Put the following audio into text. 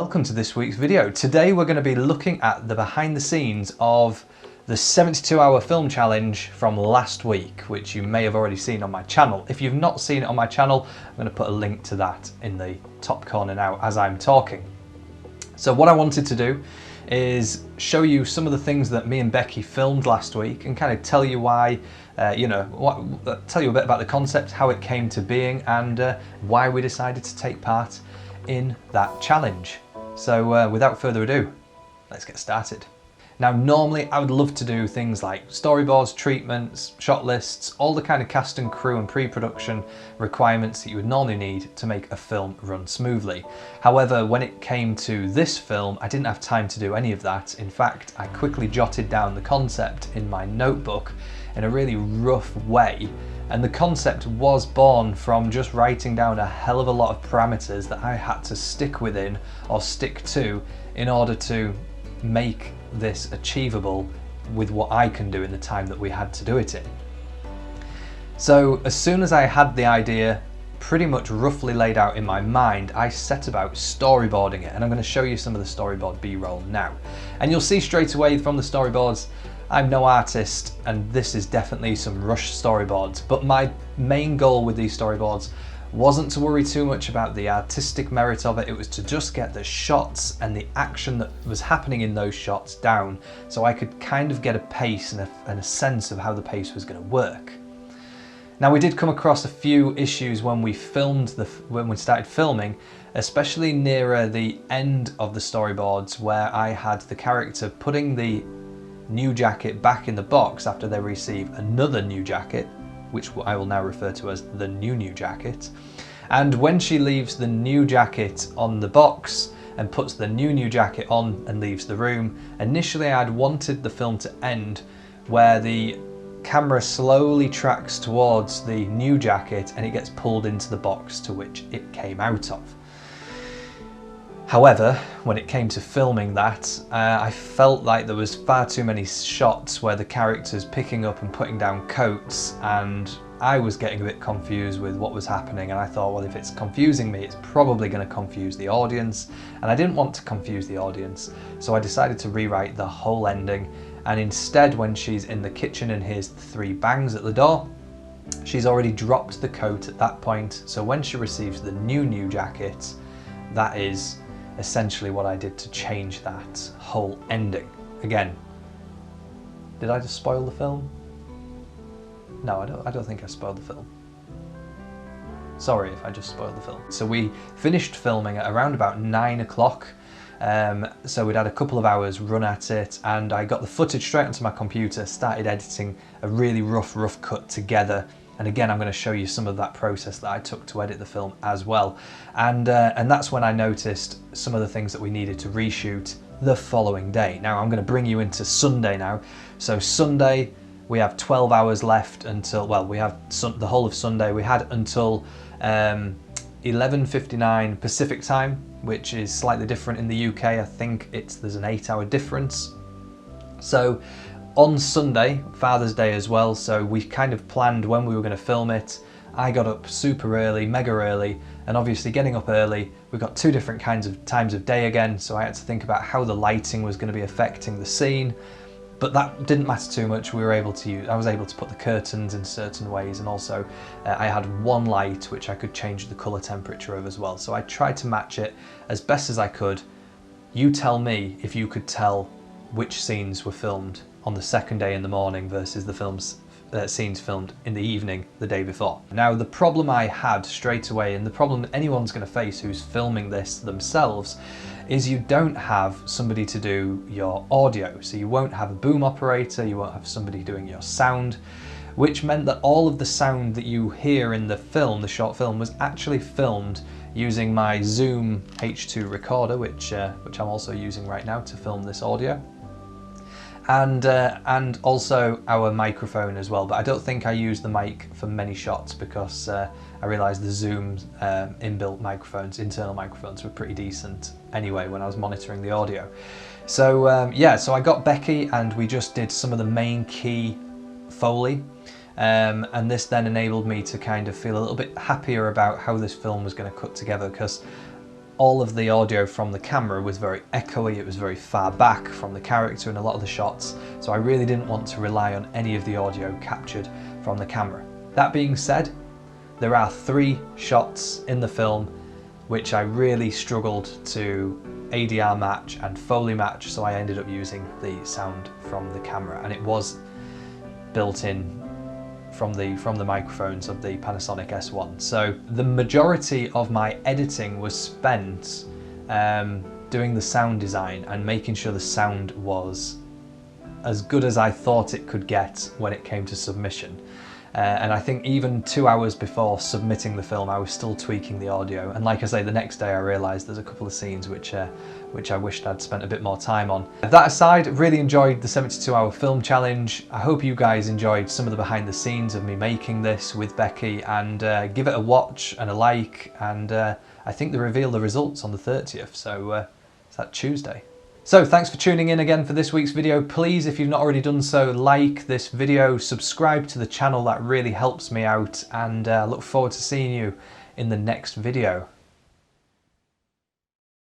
Welcome to this week's video. Today we're going to be looking at the behind the scenes of the 72-hour film challenge from last week, which you may have already seen on my channel. If you've not seen it on my channel, I'm going to put a link to that in the top corner now as I'm talking. So what I wanted to do is show you some of the things that me and Becky filmed last week and kind of tell you why, tell you a bit about the concept, how it came to being, and why we decided to take part in that challenge. So without further ado, let's get started. Now normally I would love to do things like storyboards, treatments, shot lists, all the kind of cast and crew and pre-production requirements that you would normally need to make a film run smoothly. However, when it came to this film, I didn't have time to do any of that. In fact, I quickly jotted down the concept in my notebook in a really rough way. And the concept was born from just writing down a hell of a lot of parameters that I had to stick within or stick to in order to make this achievable with what I can do in the time that we had to do it in. So as soon as I had the idea pretty much roughly laid out in my mind, I set about storyboarding it, and I'm going to show you some of the storyboard B-roll now. And you'll see straight away from the storyboards, I'm no artist, and this is definitely some rush storyboards, but my main goal with these storyboards wasn't to worry too much about the artistic merit of it. It was to just get the shots and the action that was happening in those shots down, so I could kind of get a pace and a sense of how the pace was going to work. Now we did come across a few issues when we started filming, especially nearer the end of the storyboards, where I had the character putting the new jacket back in the box after they receive another new jacket, which I will now refer to as the new jacket. And when she leaves the new jacket on the box and puts the new jacket on and leaves the room, initially I'd wanted the film to end where the camera slowly tracks towards the new jacket and it gets pulled into the box to which it came out of. However, when it came to filming that, I felt like there was far too many shots where the character's picking up and putting down coats, and I was getting a bit confused with what was happening, and I thought, well, if it's confusing me, it's probably going to confuse the audience, and I didn't want to confuse the audience, so I decided to rewrite the whole ending, and instead when she's in the kitchen and hears the 3 bangs at the door, she's already dropped the coat at that point, so when she receives the new jacket, that is essentially what I did to change that whole ending. Again, did I just spoil the film? No, I don't think I spoiled the film. Sorry if I just spoiled the film. So we finished filming at around about 9 o'clock. So we'd had a couple of hours run at it, and I got the footage straight onto my computer, started editing a really rough cut together. And again, I'm going to show you some of that process that I took to edit the film as well. And that's when I noticed some of the things that we needed to reshoot the following day. Now I'm going to bring you into Sunday now. So Sunday, we have 12 hours left until, well, we have the whole of Sunday. We had until 11:59 Pacific time, which is slightly different in the UK. I think there's an 8-hour difference. So on Sunday, Father's Day as well, so we kind of planned when we were going to film it. I got up super early, mega early, and obviously getting up early, we've got 2 different kinds of times of day again, so I had to think about how the lighting was going to be affecting the scene, but that didn't matter too much. I was able to put the curtains in certain ways, and also I had one light which I could change the colour temperature of as well, so I tried to match it as best as I could. You tell me if you could tell which scenes were filmed on the second day in the morning versus the scenes filmed in the evening the day before. Now the problem I had straight away, and the problem anyone's going to face who's filming this themselves, is you don't have somebody to do your audio. So you won't have a boom operator, you won't have somebody doing your sound, which meant that all of the sound that you hear in the film, the short film, was actually filmed using my Zoom H2 recorder, which I'm also using right now to film this audio. And also our microphone as well, but I don't think I used the mic for many shots because I realised the Zoom inbuilt microphones, internal microphones, were pretty decent anyway when I was monitoring the audio. So yeah, so I got Becky and we just did some of the main key Foley, and this then enabled me to kind of feel a little bit happier about how this film was going to cut together, because all of the audio from the camera was very echoey, it was very far back from the character in a lot of the shots, so I really didn't want to rely on any of the audio captured from the camera. That being said, there are 3 shots in the film which I really struggled to ADR match and Foley match, so I ended up using the sound from the camera, and it was built in from the microphones of the Panasonic S1. So the majority of my editing was spent doing the sound design and making sure the sound was as good as I thought it could get when it came to submission. And I think even 2 hours before submitting the film, I was still tweaking the audio. And like I say, the next day I realised there's a couple of scenes which I wished I'd spent a bit more time on. That aside, really enjoyed the 72-hour film challenge. I hope you guys enjoyed some of the behind the scenes of me making this with Becky, and give it a watch and a like. And I think they reveal the results on the 30th, so it's that Tuesday. So thanks for tuning in again for this week's video. Please, if you've not already done so, like this video, subscribe to the channel, that really helps me out, and look forward to seeing you in the next video.